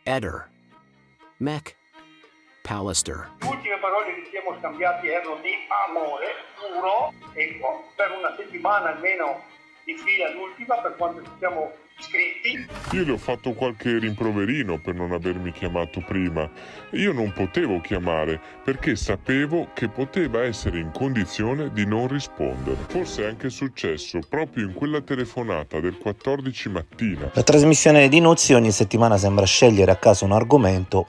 Eder, Mech, Pallister. Le ultime parole che ci siamo scambiati erano di amore puro e per una settimana almeno di fila l'ultima per quanto ci siamo iscritti. Io le ho fatto qualche rimproverino per non avermi chiamato prima. Io non potevo chiamare perché sapevo che poteva essere in condizione di non rispondere. Forse è anche successo proprio in quella telefonata del 14 mattina. La trasmissione di Nuzzi ogni settimana sembra scegliere a caso un argomento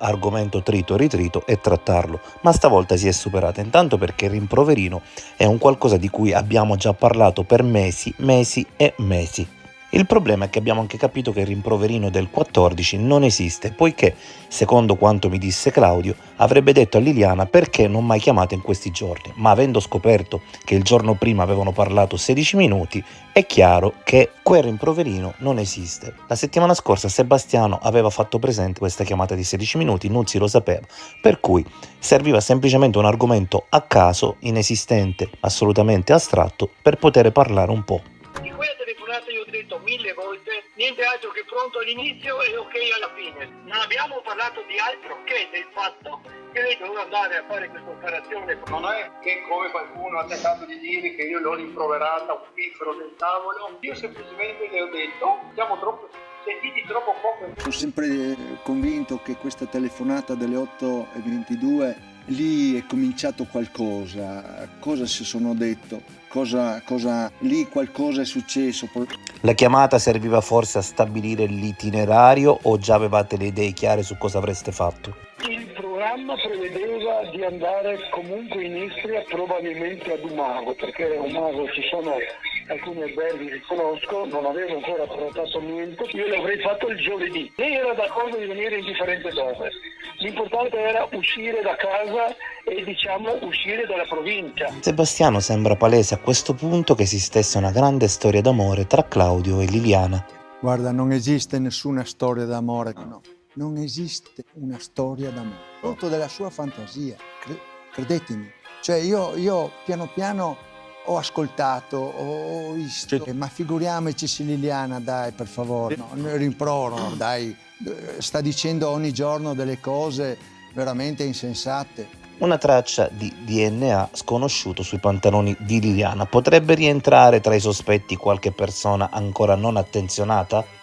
trito e ritrito e trattarlo, ma stavolta si è superata, intanto perché il rimproverino è un qualcosa di cui abbiamo già parlato per mesi e mesi. Il problema è che abbiamo anche capito che il rimproverino del 14 non esiste, poiché, secondo quanto mi disse Claudio, avrebbe detto a Liliana perché non mai chiamata in questi giorni, ma avendo scoperto che il giorno prima avevano parlato 16 minuti, è chiaro che quel rimproverino non esiste. La settimana scorsa Sebastiano aveva fatto presente questa chiamata di 16 minuti, Nuzzi lo sapeva, per cui serviva semplicemente un argomento a caso, inesistente, assolutamente astratto, per poter parlare un po'. Di quella telefonata io ho detto 1000 volte niente altro che pronto all'inizio e ok alla fine. Non abbiamo parlato di altro che del fatto che lei doveva andare a fare questa operazione. Non è che come qualcuno ha tentato di dire che io l'ho rimproverata un piffero del tavolo. Io semplicemente le ho detto siamo sentiti troppo poco. Sono sempre convinto che questa telefonata delle 8:22 lì è cominciato qualcosa. Cosa si sono detto? Lì qualcosa è successo. La chiamata serviva forse a stabilire l'itinerario o già avevate le idee chiare su cosa avreste fatto? Il programma prevedeva di andare comunque in Istria, probabilmente ad Umago, perché a Umago ci sono alcuni alberghi che conosco, non avevo ancora prenotato niente, io l'avrei fatto il giovedì. Lei era d'accordo di venire indifferente dove. L'importante era uscire da casa e uscire dalla provincia. Sebastiano sembra palese a questo punto che esistesse una grande storia d'amore tra Claudio e Liliana. Guarda, non esiste nessuna storia d'amore, no. Non esiste una storia d'amore. Frutto della sua fantasia, credetemi. Cioè io piano piano ho ascoltato, ho visto, ma figuriamoci se Liliana, dai, per favore, no, rimprovero, dai, sta dicendo ogni giorno delle cose veramente insensate. Una traccia di DNA sconosciuto sui pantaloni di Liliana potrebbe rientrare tra i sospetti qualche persona ancora non attenzionata?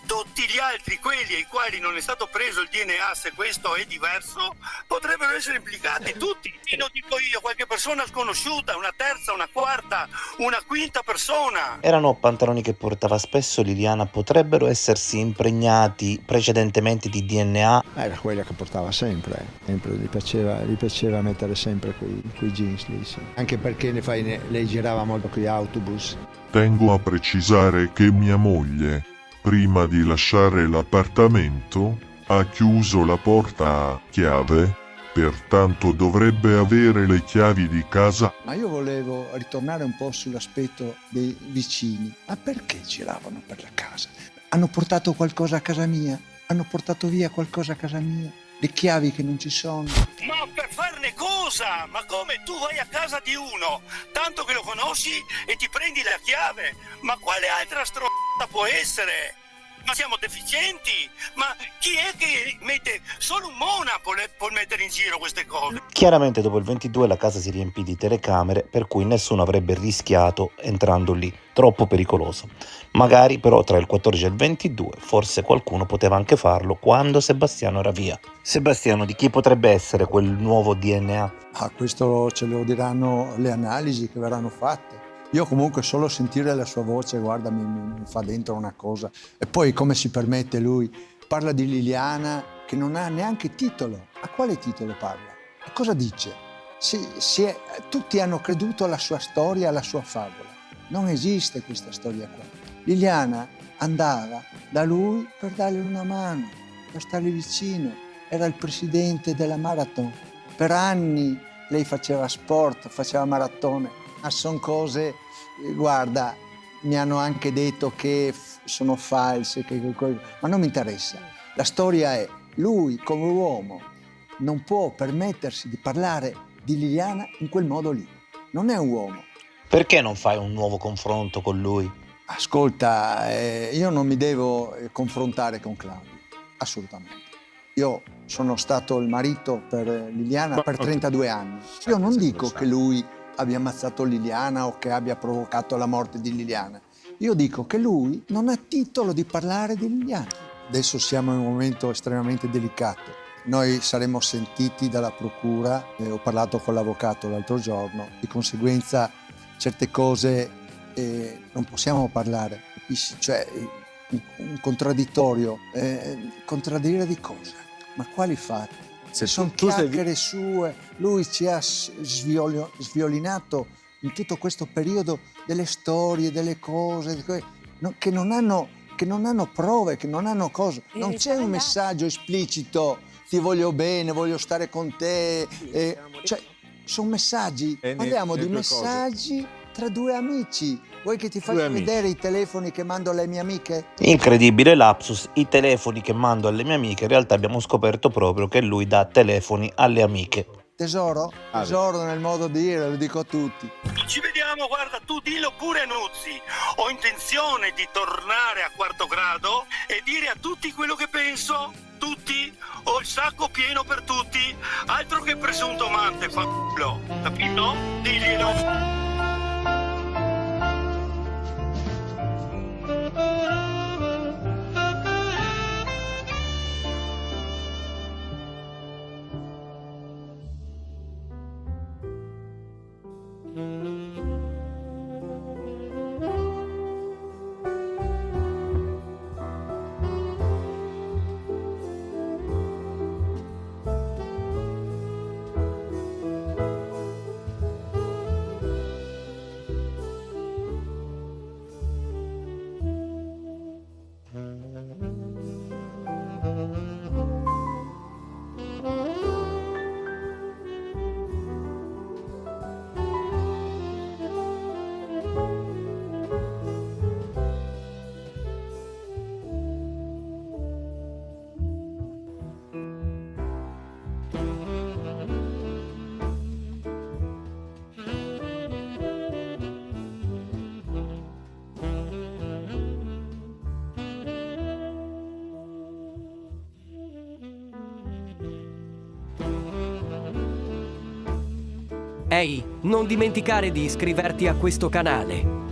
Tutti gli altri, quelli ai quali non è stato preso il DNA, se questo è diverso, potrebbero essere implicati tutti. E lo dico io, qualche persona sconosciuta, una terza, una quarta, una quinta persona. Erano pantaloni che portava spesso Liliana, potrebbero essersi impregnati precedentemente di DNA? Era quella che portava sempre gli piaceva mettere sempre quei jeans lì, sì. Anche perché lei girava molto con gli autobus. Tengo a precisare che mia moglie, prima di lasciare l'appartamento, ha chiuso la porta a chiave, pertanto dovrebbe avere le chiavi di casa. Ma io volevo ritornare un po' sull'aspetto dei vicini. Ma perché giravano per la casa? Hanno portato qualcosa a casa mia? Hanno portato via qualcosa a casa mia? Le chiavi che non ci sono? Ma per farne cosa? Ma come tu vai a casa di uno, tanto che lo conosci e ti prendi la chiave? Ma quale altra stronzata può essere? Ma siamo deficienti? Ma chi è che mette? Solo un Mona può mettere in giro queste cose. Chiaramente dopo il 22 la casa si riempì di telecamere, per cui nessuno avrebbe rischiato entrando lì, troppo pericoloso. Magari però tra il 14 e il 22 forse qualcuno poteva anche farlo quando Sebastiano era via. Sebastiano, di chi potrebbe essere quel nuovo DNA? Questo ce lo diranno le analisi che verranno fatte. Io comunque solo sentire la sua voce, guarda, mi fa dentro una cosa. E poi come si permette lui? Parla di Liliana che non ha neanche titolo. A quale titolo parla? A cosa dice? Tutti hanno creduto alla sua storia, alla sua favola. Non esiste questa storia qua. Liliana andava da lui per dargli una mano, per stargli vicino. Era il presidente della Marathon. Per anni lei faceva sport, faceva maratone. Ma sono cose, guarda, mi hanno anche detto che sono false, ma non mi interessa. La storia è, lui come uomo non può permettersi di parlare di Liliana in quel modo lì. Non è un uomo. Perché non fai un nuovo confronto con lui? Ascolta, io non mi devo confrontare con Claudio, assolutamente. Io sono stato il marito per Liliana per 32 anni. Io non dico che lui abbia ammazzato Liliana o che abbia provocato la morte di Liliana. Io dico che lui non ha titolo di parlare di Liliana. Adesso siamo in un momento estremamente delicato. Noi saremo sentiti dalla procura, ho parlato con l'avvocato l'altro giorno, di conseguenza certe cose non possiamo parlare, capisci? Cioè un contraddittorio, contraddire di cosa? Ma quali fatti? Se sono chiacchiere sue, lui ci ha sviolinato in tutto questo periodo delle storie, delle cose che non hanno prove, che non hanno cose. Non c'è un messaggio esplicito, ti voglio bene, voglio stare con te. Cioè, sono messaggi, parliamo di messaggi tra due amici. Vuoi che ti faccia vedere i telefoni che mando alle mie amiche? Incredibile lapsus, i telefoni che mando alle mie amiche, in realtà abbiamo scoperto proprio che lui dà telefoni alle amiche. Tesoro? Tesoro nel modo di dire, lo dico a tutti. Ci vediamo, guarda, tu dillo pure a Nuzzi. Ho intenzione di tornare a quarto grado e dire a tutti quello che penso. Tutti, ho il sacco pieno per tutti. Altro che presunto amante, fa culo. Capito? Diglielo. Ehi, non dimenticare di iscriverti a questo canale.